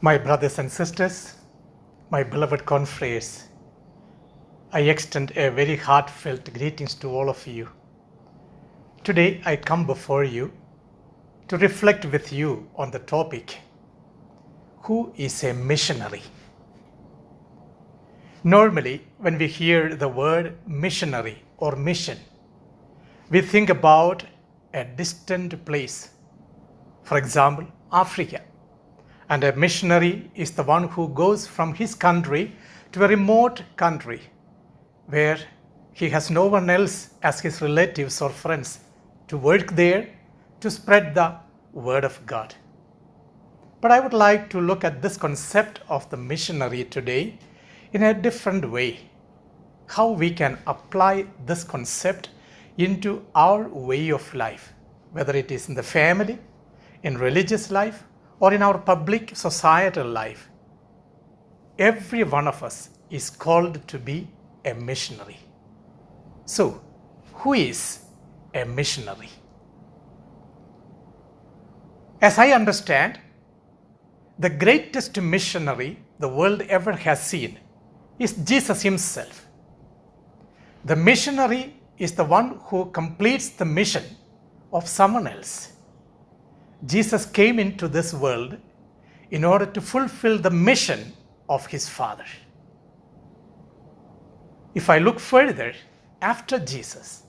My brothers and sisters, my beloved confreres, I extend a very heartfelt greetings to all of you. Today I come before you to reflect with you on the topic, who is a missionary? Normally, when we hear the word missionary or mission, we think about a distant place, for example, Africa. And a missionary is the one who goes from his country to a remote country where he has no one else as his relatives or friends to work there to spread the word of God. But I would like to look at this concept of the missionary today in a different way. How we can apply this concept into our way of life, whether it is in the family, in religious life, or in our public societal life. Every one of us is called to be a missionary. So, who is a missionary? As I understand, the greatest missionary the world ever has seen is Jesus himself. The missionary is the one who completes the mission of someone else. Jesus came into this world in order to fulfill the mission of his Father. If I look further, after Jesus,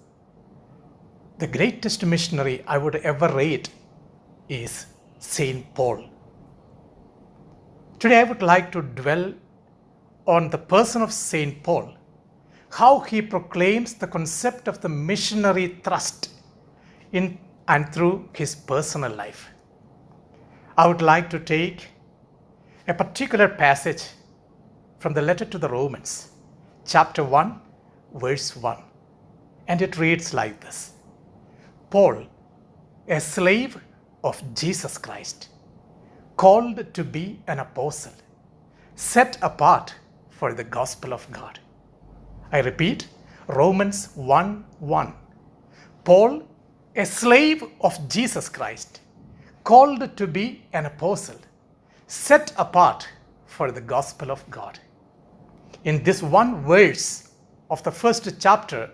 the greatest missionary I would ever rate is Saint Paul. Today I would like to dwell on the person of Saint Paul, how he proclaims the concept of the missionary thrust in and through his personal life. I would like to take a particular passage from the letter to the Romans, chapter 1, verse 1. And it reads like this: Paul, a slave of Jesus Christ, called to be an apostle, set apart for the gospel of God. I repeat, Romans 1:1. Paul, a slave of Jesus Christ, called to be an apostle, set apart for the gospel of God. In this one verse of the first chapter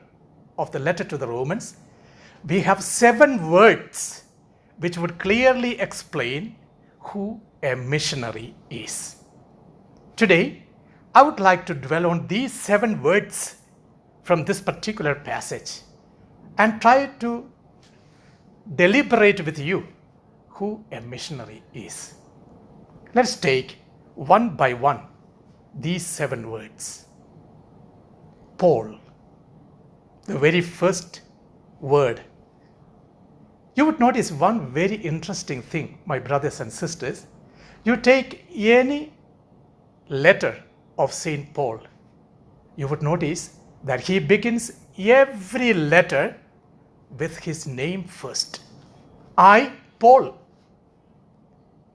of the letter to the Romans, we have 7 words which would clearly explain who a missionary is. Today, I would like to dwell on these 7 words from this particular passage and try to deliberate with you who a missionary is. Let's take one by one these 7 words. Paul, the very first word. You would notice one very interesting thing, my brothers and sisters. You take any letter of Saint Paul, you would notice that he begins every letter with his name first. I, Paul.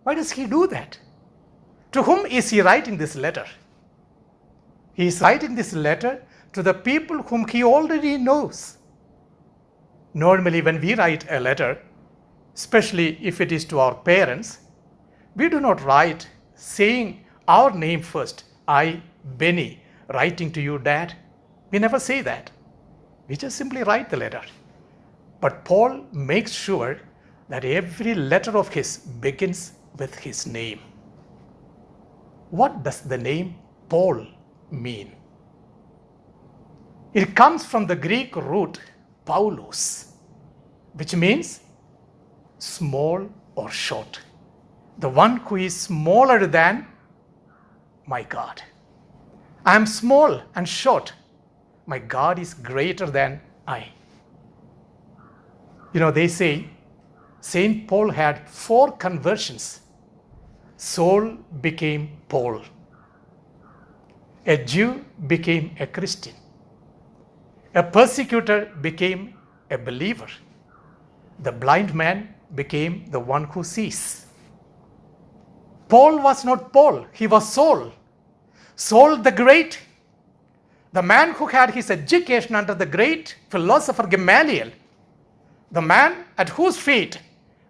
Why does he do that? To whom is he writing this letter? He is writing this letter to the people whom he already knows. Normally, when we write a letter, especially if it is to our parents, we do not write saying our name first. I, Benny, writing to you, Dad. We never say that. We just simply write the letter. But Paul makes sure that every letter of his begins with his name. What does the name Paul mean? It comes from the Greek root Paulos, which means small or short. The one who is smaller than my God. I am small and short. My God is greater than I. You know, they say Saint Paul had 4 conversions. Saul became Paul. A Jew became a Christian. A persecutor became a believer. The blind man became the one who sees. Paul was not Paul, he was Saul. Saul the Great, the man who had his education under the great philosopher Gamaliel, the man at whose feet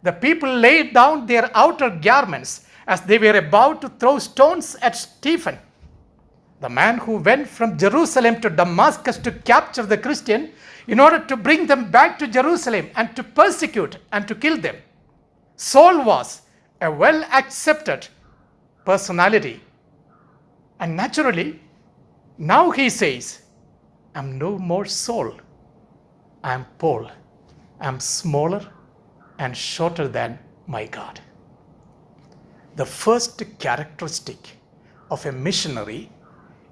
the people laid down their outer garments as they were about to throw stones at Stephen, the man who went from Jerusalem to Damascus to capture the Christian in order to bring them back to Jerusalem and to persecute and to kill them. Saul was a well-accepted personality. And naturally, now he says, I'm no more Saul. I'm Paul. I'm smaller and shorter than my God. The first characteristic of a missionary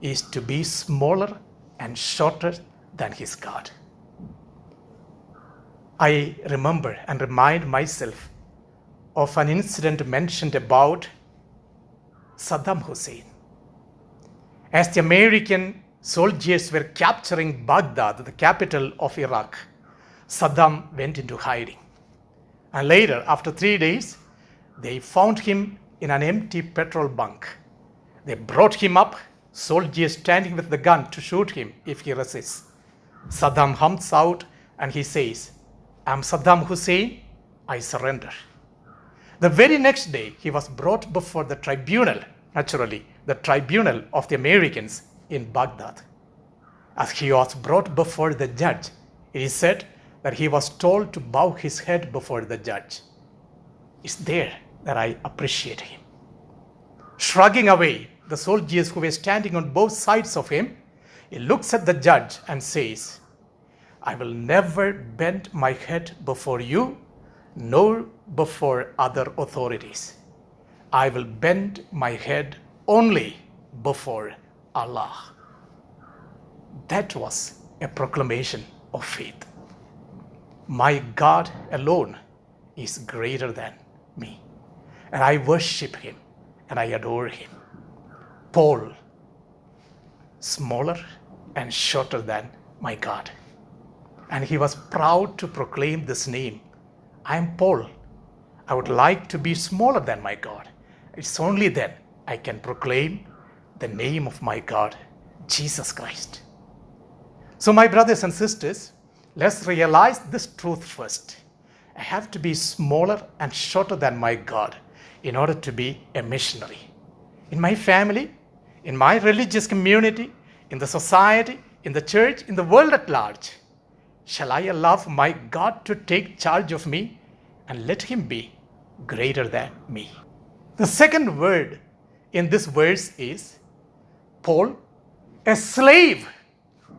is to be smaller and shorter than his God. I remember and remind myself of an incident mentioned about Saddam Hussein. As the American soldiers were capturing Baghdad, the capital of Iraq, Saddam went into hiding. And later, after 3 days, they found him in an empty petrol bunk. They brought him up, soldiers standing with the gun to shoot him if he resists. Saddam humps out and he says, I'm Saddam Hussein, I surrender. The very next day, he was brought before the tribunal, naturally, the tribunal of the Americans in Baghdad. As he was brought before the judge, it is said that he was told to bow his head before the judge. It's there that I appreciate him. Shrugging away the soldiers who were standing on both sides of him, he looks at the judge and says, I will never bend my head before you, nor before other authorities. I will bend my head only before Allah. That was a proclamation of faith. My God alone is greater than me, and I worship him and I adore him. Paul, smaller and shorter than my God. And he was proud to proclaim this name. I am Paul. I would like to be smaller than my God. It's only then I can proclaim the name of my God, Jesus Christ. So my brothers and sisters, let's realize this truth first. I have to be smaller and shorter than my God in order to be a missionary. In my family, in my religious community, in the society, in the church, in the world at large, shall I allow my God to take charge of me and let him be greater than me? The second word in this verse is Paul, a slave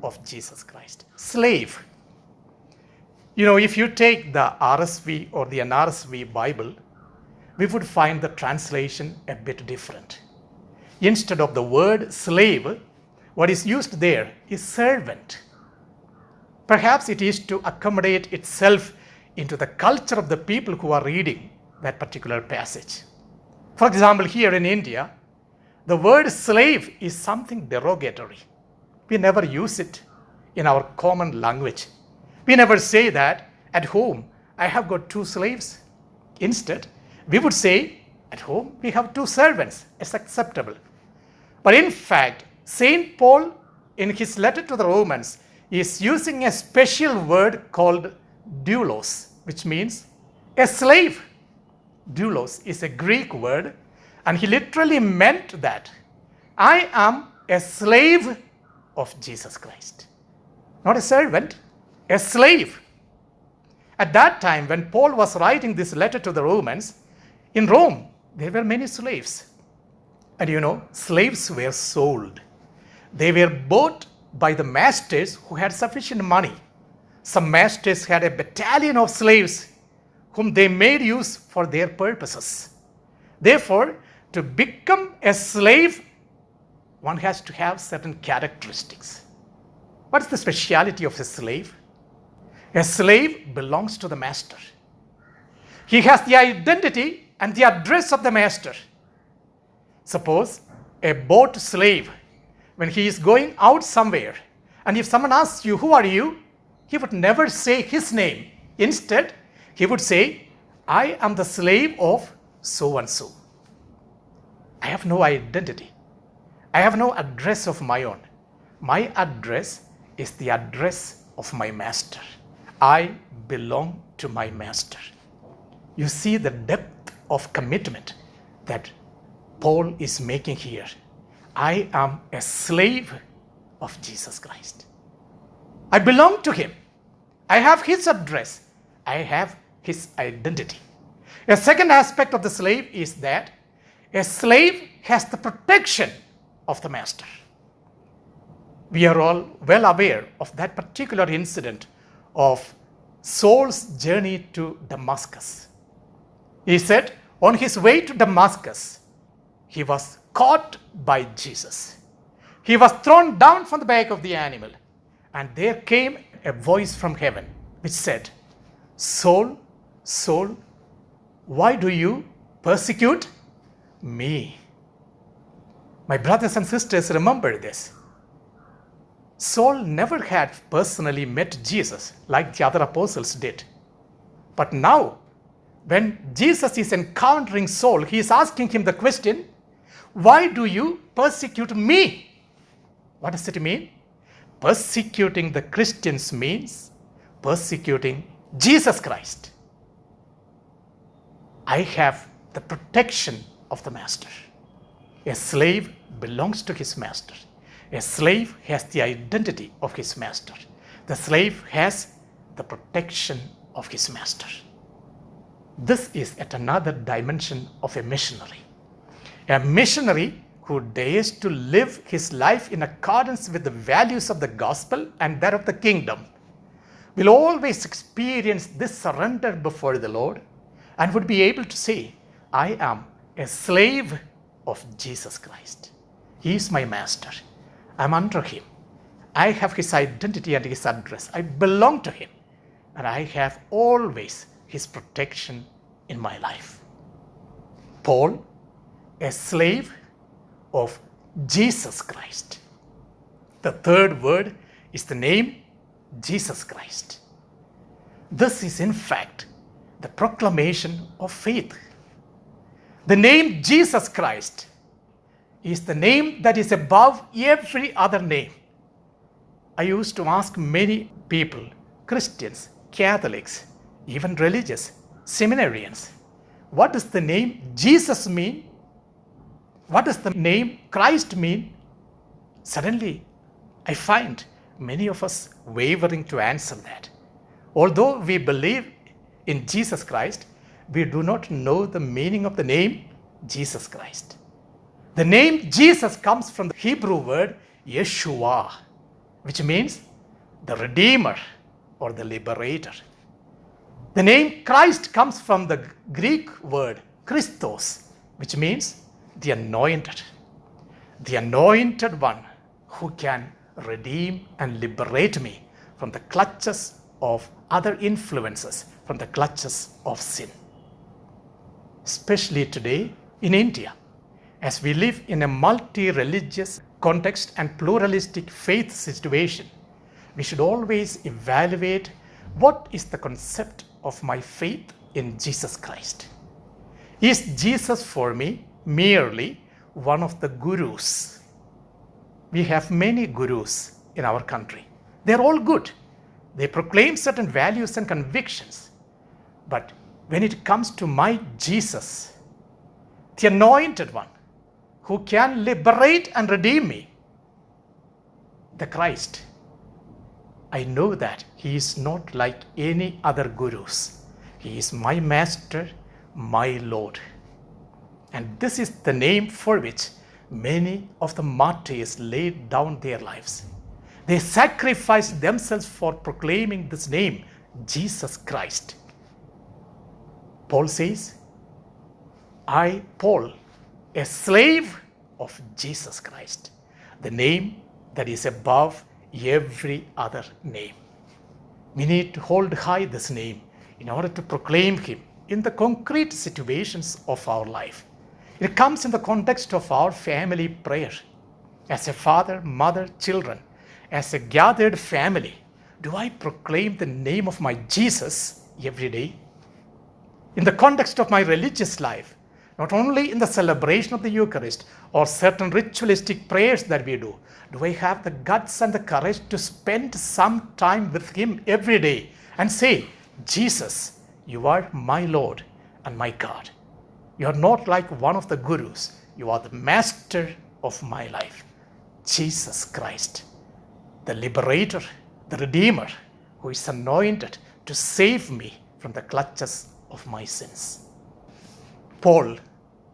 of Jesus Christ. Slave. You know, if you take the RSV or the NRSV Bible, we would find the translation a bit different. Instead of the word slave, what is used there is servant. Perhaps it is to accommodate itself into the culture of the people who are reading that particular passage. For example, here in India, the word slave is something derogatory. We never use it in our common language. We never say that at home, I have got 2 slaves. Instead, we would say, at home, we have 2 servants. It's acceptable. But in fact, St. Paul, in his letter to the Romans, is using a special word called Dulos, which means a slave. Dulos is a Greek word, and he literally meant that I am a slave of Jesus Christ. Not a servant, a slave. At that time, when Paul was writing this letter to the Romans, in Rome, there were many slaves. And you know, slaves were sold. They were bought by the masters who had sufficient money. Some masters had a battalion of slaves whom they made use for their purposes. Therefore, to become a slave, one has to have certain characteristics. What is the speciality of a slave? A slave belongs to the master. He has the identity and the address of the master. Suppose a bought slave, when he is going out somewhere, and if someone asks you, who are you? He would never say his name. Instead, he would say, I am the slave of so and so. I have no identity. I have no address of my own. My address is the address of my master. I belong to my master. You see the depth of commitment that Paul is making here. I am a slave of Jesus Christ. I belong to him. I have his address. I have his identity. A second aspect of the slave is that a slave has the protection of the master. We are all well aware of that particular incident of Saul's journey to Damascus. He said, on his way to Damascus, he was caught by Jesus. He was thrown down from the back of the animal, and there came a voice from heaven which said, Saul, Saul, why do you persecute me? My brothers and sisters, remember this. Saul never had personally met Jesus like the other apostles did. But now, when Jesus is encountering Saul, he is asking him the question, why do you persecute me? What does it mean? Persecuting the Christians means persecuting Jesus Christ. I have the protection of the master. A slave belongs to his master. A slave has the identity of his master. The slave has the protection of his master. This is at another dimension of a missionary. A missionary who dares to live his life in accordance with the values of the gospel and that of the kingdom will always experience this surrender before the Lord and would be able to say, I am a slave of Jesus Christ. He is my master. I am under him. I have his identity and his address. I belong to him. And I have always his protection in my life. Paul, a slave of Jesus Christ. The third word is the name Jesus Christ. This is in fact the proclamation of faith. The name Jesus Christ is the name that is above every other name. I used to ask many people, Christians, Catholics, even religious, seminarians, what does the name Jesus mean? What does the name Christ mean? Suddenly, I find many of us wavering to answer that. Although we believe in Jesus Christ, we do not know the meaning of the name Jesus Christ. The name Jesus comes from the Hebrew word Yeshua, which means the Redeemer or the Liberator. The name Christ comes from the Greek word Christos, which means the Anointed. The Anointed One who can redeem and liberate me from the clutches of other influences, from the clutches of sin. Especially today in India, as we live in a multi-religious context and pluralistic faith situation, we should always evaluate what is the concept of my faith in Jesus Christ. Is Jesus for me merely one of the gurus? We have many gurus in our country. They're all good. They proclaim certain values and convictions. But when it comes to my Jesus, the Anointed One, who can liberate and redeem me, the Christ, I know that he is not like any other gurus. He is my master, my Lord. And this is the name for which many of the martyrs laid down their lives. They sacrificed themselves for proclaiming this name, Jesus Christ. Paul says, I, Paul, a slave of Jesus Christ, the name that is above every other name. We need to hold high this name in order to proclaim him in the concrete situations of our life. It comes in the context of our family prayer. As a father, mother, children, as a gathered family, do I proclaim the name of my Jesus every day? In the context of my religious life, not only in the celebration of the Eucharist or certain ritualistic prayers that we do I have the guts and the courage to spend some time with him every day and say, Jesus, you are my Lord and my God. You are not like one of the gurus. you are the master of my life. Jesus Christ, the liberator, the redeemer, who is anointed to save me from the clutches of my sins. Paul,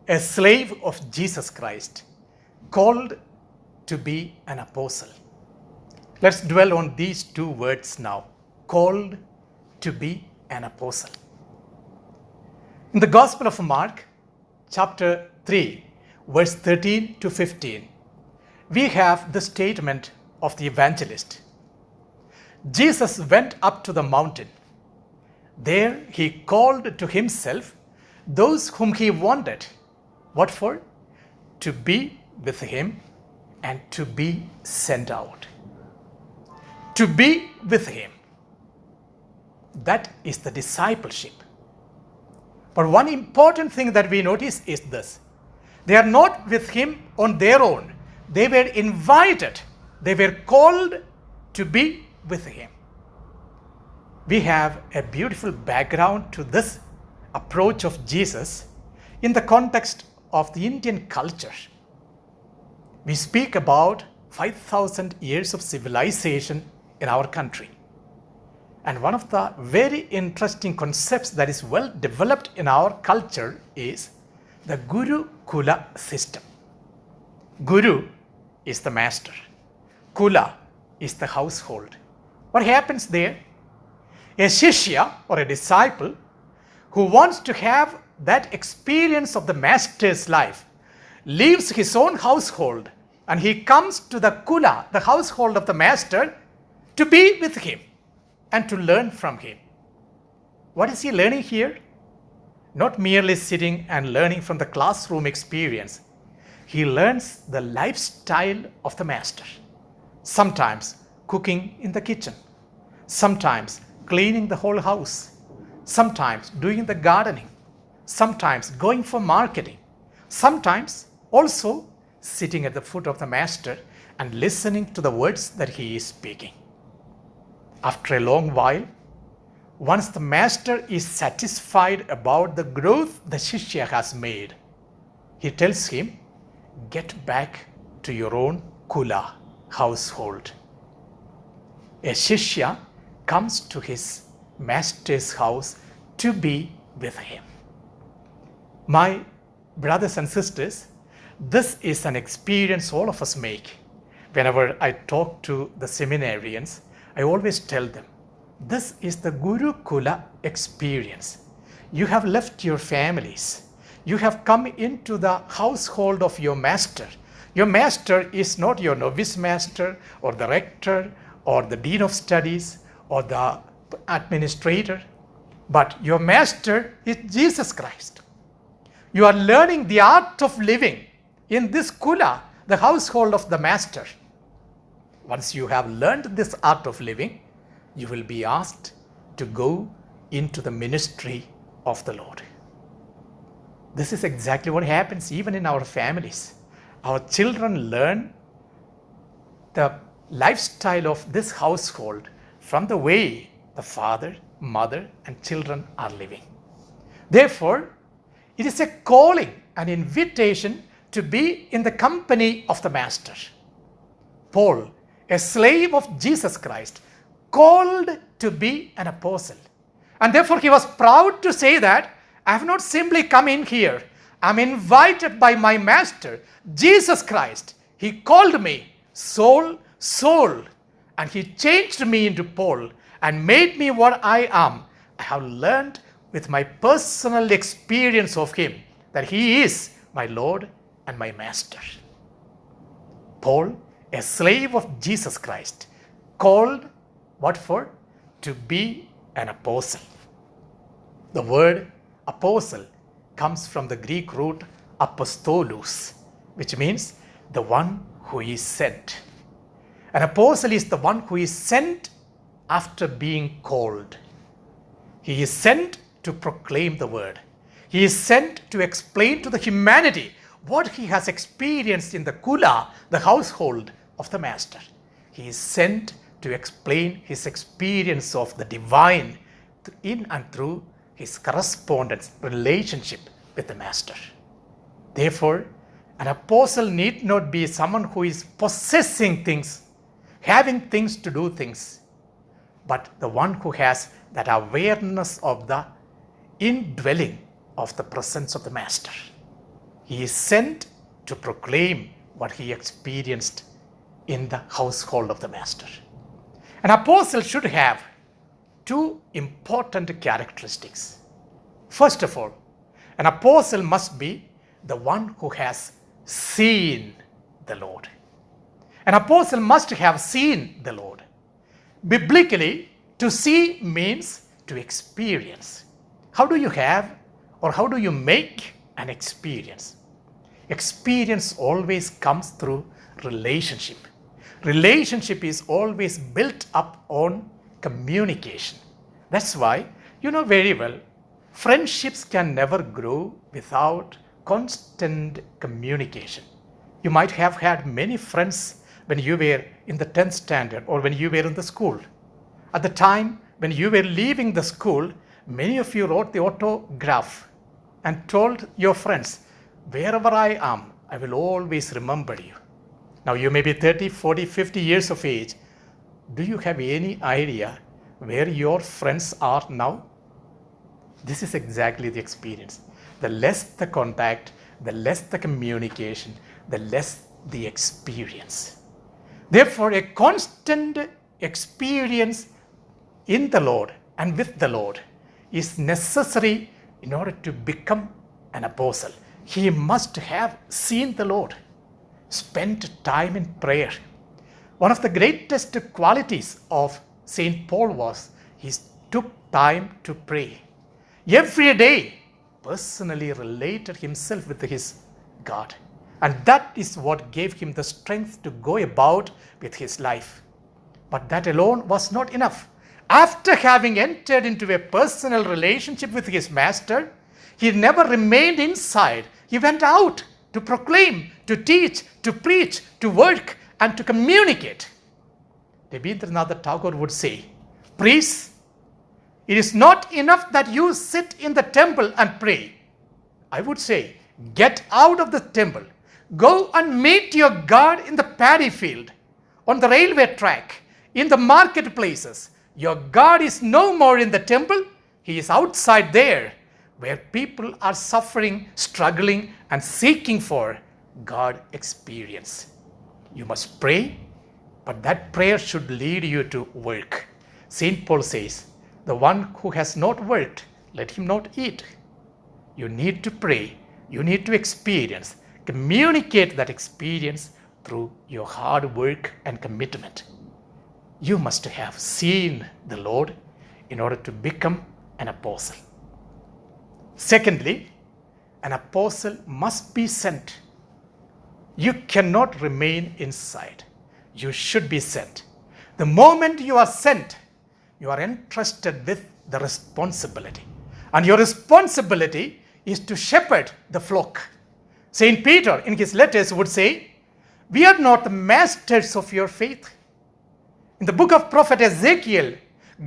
a slave of Jesus Christ, called to be an apostle. Let's dwell on these two words now. Called to be an apostle. In the Gospel of Mark, chapter 3, verse 13 to 15, we have the statement of the evangelist. Jesus went up to the mountain. There he called to himself those whom he wanted. What for? To be with him and to be sent out. To be with him. That is the discipleship. But one important thing that we notice is this. They are not with him on their own. They were invited. They were called to be with him. We have a beautiful background to this approach of Jesus in the context of the Indian culture. We speak about 5,000 years of civilization in our country. And one of the very interesting concepts that is well developed in our culture is the Gurukula System. Guru is the master. Kula is the household. What happens there? A Shishya or a disciple who wants to have that experience of the master's life leaves his own household and he comes to the Kula, the household of the master, to be with him and to learn from him. What is he learning here? Not merely sitting and learning from the classroom experience. He learns the lifestyle of the master. Sometimes cooking in the kitchen. Sometimes cleaning the whole house. Sometimes doing the gardening. Sometimes going for marketing. Sometimes also sitting at the foot of the master and listening to the words that he is speaking. After a long while, once the master is satisfied about the growth the Shishya has made, he tells him, get back to your own Kula, household. A Shishya comes to his master's house to be with him. My brothers and sisters, this is an experience all of us make. Whenever I talk to the seminarians, I always tell them, this is the Gurukula experience. You have left your families. You have come into the household of your master. Your master is not your novice master or the rector or the dean of studies or the administrator, but your master is Jesus Christ. You are learning the art of living in this Kula, the household of the master. Once you have learned this art of living, you will be asked to go into the ministry of the Lord. This is exactly what happens even in our families. Our children learn the lifestyle of this household from the way the father, mother, and children are living. Therefore, it is a calling, an invitation to be in the company of the master. Paul, a slave of Jesus Christ, called to be an apostle. And therefore he was proud to say that I have not simply come in here. I'm invited by my master, Jesus Christ. He called me Saul, Saul, and he changed me into Paul and made me what I am. I have learned with my personal experience of him that he is my Lord and my master. Paul, a slave of Jesus Christ, called what for? To be an apostle. The word apostle comes from the Greek root apostolos, which means the one who is sent. An apostle is the one who is sent after being called. He is sent to proclaim the word. He is sent to explain to the humanity what he has experienced in the Kula, the household of the master. He is sent to explain his experience of the divine in and through his correspondence, relationship with the master. Therefore, An apostle need not be someone who is possessing things, having things to do things, but the one who has that awareness of the indwelling of the presence of the Master. He is sent to proclaim what he experienced in the household of the Master. An apostle should have two important characteristics. First of all, an apostle must be the one who has seen the Lord. An apostle must have seen the Lord. Biblically, to see means to experience. How do you have or how do you make an experience? Experience always comes through relationship. Relationship is always built up on communication. That's why you know very well, friendships can never grow without constant communication. You might have had many friends when you were in the 10th standard or when you were in the school. At the time when you were leaving the school, many of you wrote the autograph and told your friends, wherever I am, I will always remember you. Now you may be 30, 40, 50 years of age. Do you have any idea where your friends are now? This is exactly the experience. The less the contact, the less the communication, the less the experience. Therefore, a constant experience in the Lord and with the Lord is necessary in order to become an apostle. He must have seen the Lord, spent time in prayer. One of the greatest qualities of St. Paul was he took time to pray. Every day, personally related himself with his God. And that is what gave him the strength to go about with his life. But that alone was not enough. After having entered into a personal relationship with his Master, he never remained inside. He went out to proclaim, to teach, to preach, to work, and to communicate. Rabindranath Tagore would say, priests, it is not enough that you sit in the temple and pray. I would say, get out of the temple. Go and meet your God in the paddy field, on the railway track, in the marketplaces. Your God is no more in the temple. He is outside there, where people are suffering, struggling, and seeking for God experience. You must pray, but that prayer should lead you to work. St. Paul says, the one who has not worked, let him not eat. You need to pray. You need to experience. Communicate that experience through your hard work and commitment. You must have seen the Lord in order to become an apostle. Secondly, an apostle must be sent. You cannot remain inside. You should be sent. The moment you are sent, you are entrusted with the responsibility. And your responsibility is to shepherd the flock. St. Peter in his letters would say, we are not the masters of your faith. In the book of prophet Ezekiel,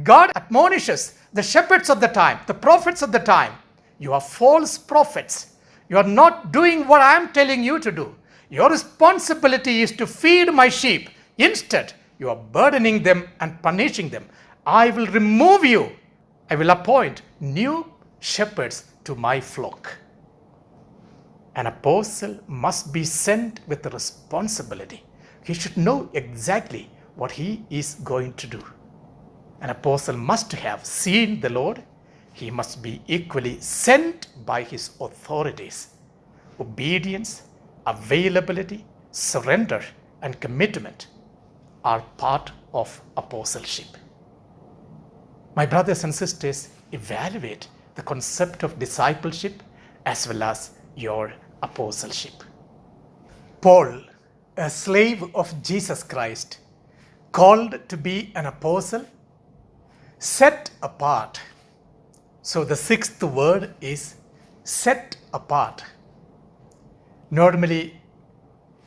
God admonishes the shepherds of the time, the prophets of the time, you are false prophets. You are not doing what I am telling you to do. Your responsibility is to feed my sheep. Instead, you are burdening them and punishing them. I will remove you. I will appoint new shepherds to my flock. An apostle must be sent with the responsibility. He should know exactly what he is going to do. An apostle must have seen the Lord. He must be equally sent by his authorities. Obedience, availability, surrender, and commitment are part of apostleship. My brothers and sisters, evaluate the concept of discipleship as well as your apostleship. Paul, a slave of Jesus Christ, called to be an apostle, set apart. So the sixth word is set apart. Normally,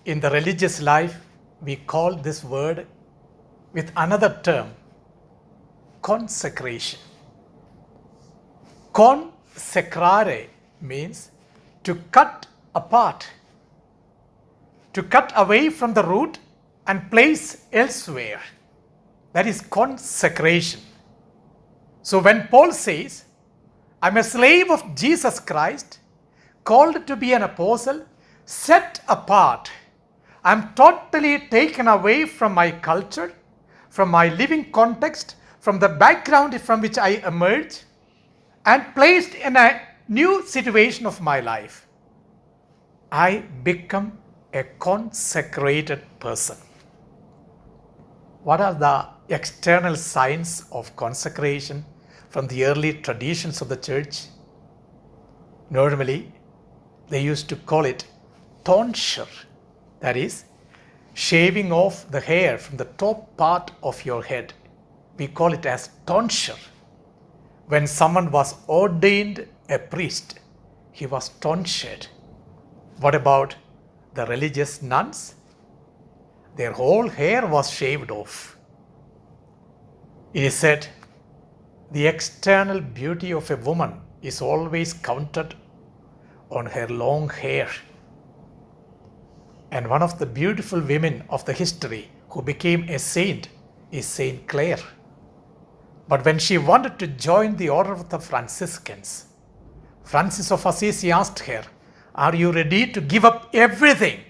in the religious life, we call this word with another term, consecration. Consecrare means to cut apart, to cut away from the root and place elsewhere. That is consecration. So when Paul says, I'm a slave of Jesus Christ, called to be an apostle, set apart, I'm totally taken away from my culture, from my living context, from the background from which I emerge, and placed in a new situation of my life. I become a consecrated person. What are the external signs of consecration from the early traditions of the church? Normally, they used to call it tonsure, that is, shaving off the hair from the top part of your head. We call it as tonsure. When someone was ordained a priest, he was tonsured. What about the religious nuns? Their whole hair was shaved off. It is said, the external beauty of a woman is always counted on her long hair. And one of the beautiful women of the history who became a saint is Saint Clare. But when she wanted to join the order of the Franciscans, Francis of Assisi asked her, are you ready to give up everything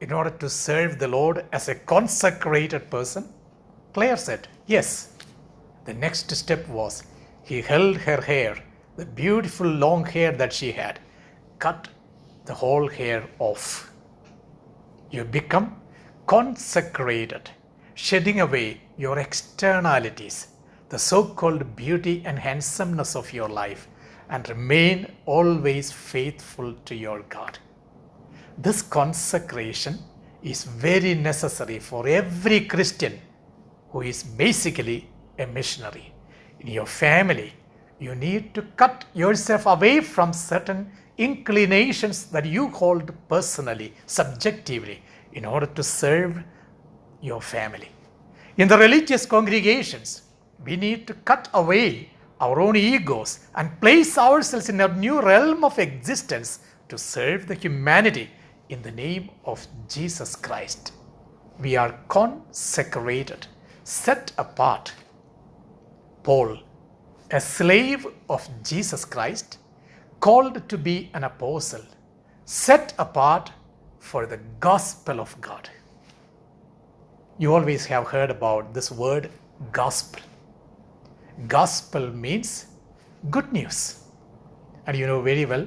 in order to serve the Lord as a consecrated person? Clare said, yes. The next step was, he held her hair, the beautiful long hair that she had, cut the whole hair off. You become consecrated, shedding away your externalities, the so-called beauty and handsomeness of your life, and remain always faithful to your God. This consecration is very necessary for every Christian who is basically a missionary. In your family, you need to cut yourself away from certain inclinations that you hold personally, subjectively, in order to serve your family. In the religious congregations, we need to cut away our own egos and place ourselves in a new realm of existence to serve the humanity in the name of Jesus Christ. We are consecrated, set apart. Paul, a slave of Jesus Christ, called to be an apostle, set apart for the gospel of God. You always have heard about this word gospel. Gospel means good news. And you know very well,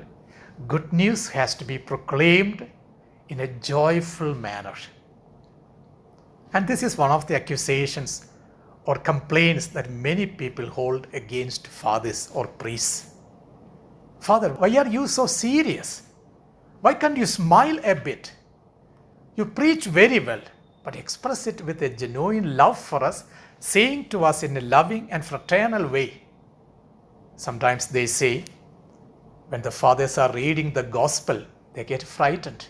good news has to be proclaimed in a joyful manner. And this is one of the accusations or complaints that many people hold against fathers or priests. Father, why are you so serious? Why can't you smile a bit? You preach very well, but express it with a genuine love for us, saying to us in a loving and fraternal way. Sometimes they say, when the fathers are reading the gospel, they get frightened.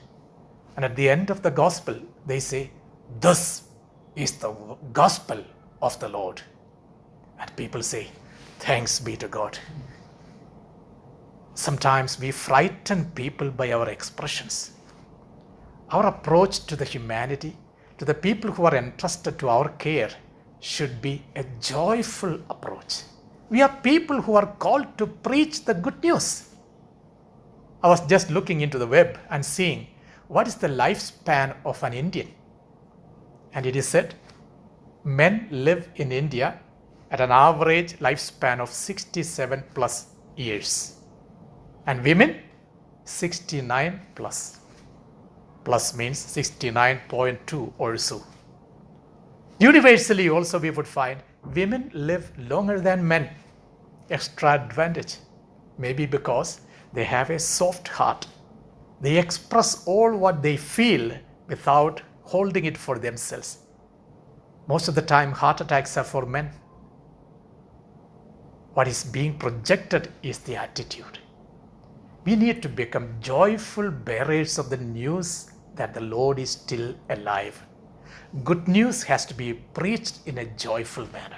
And at the end of the gospel, they say, this is the gospel of the Lord. And people say, thanks be to God. Sometimes we frighten people by our expressions. Our approach to the humanity, to the people who are entrusted to our care, should be a joyful approach. We are people who are called to preach the good news. I was just looking into the web and seeing what is the lifespan of an Indian. And it is said, men live in India at an average lifespan of 67 plus years. And women, 69 plus. Plus means 69.2 or so. Universally also we would find women live longer than men. Extra advantage. Maybe because they have a soft heart. They express all what they feel without holding it for themselves. Most of the time heart attacks are for men. What is being projected is the attitude. We need to become joyful bearers of the news that the Lord is still alive. Good news has to be preached in a joyful manner.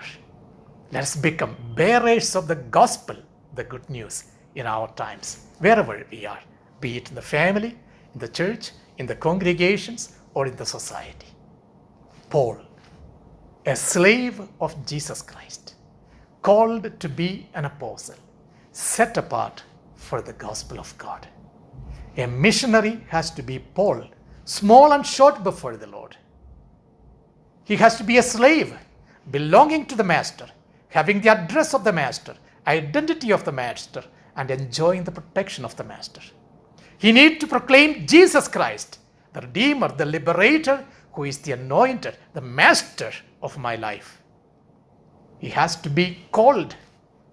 Let us become bearers of the gospel, the good news, in our times, wherever we are, be it in the family, in the church, in the congregations, or in the society. Paul, a slave of Jesus Christ, called to be an apostle, set apart for the gospel of God. A missionary has to be Paul, small and short before the Lord. He has to be a slave, belonging to the master, having the address of the master, identity of the master, and enjoying the protection of the master. He needs to proclaim Jesus Christ, the Redeemer, the Liberator, who is the anointed, the master of my life. He has to be called.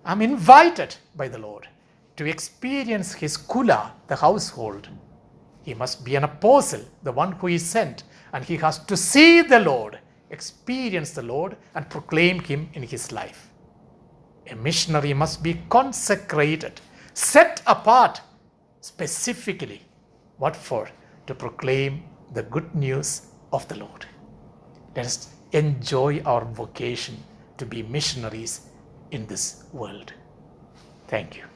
I'm invited by the Lord to experience his kula, the household. He must be an apostle, the one who is sent, and he has to see the Lord, experience the Lord, and proclaim him in his life. A missionary must be consecrated, set apart specifically. What for? To proclaim the good news of the Lord. Let us enjoy our vocation to be missionaries in this world. Thank you.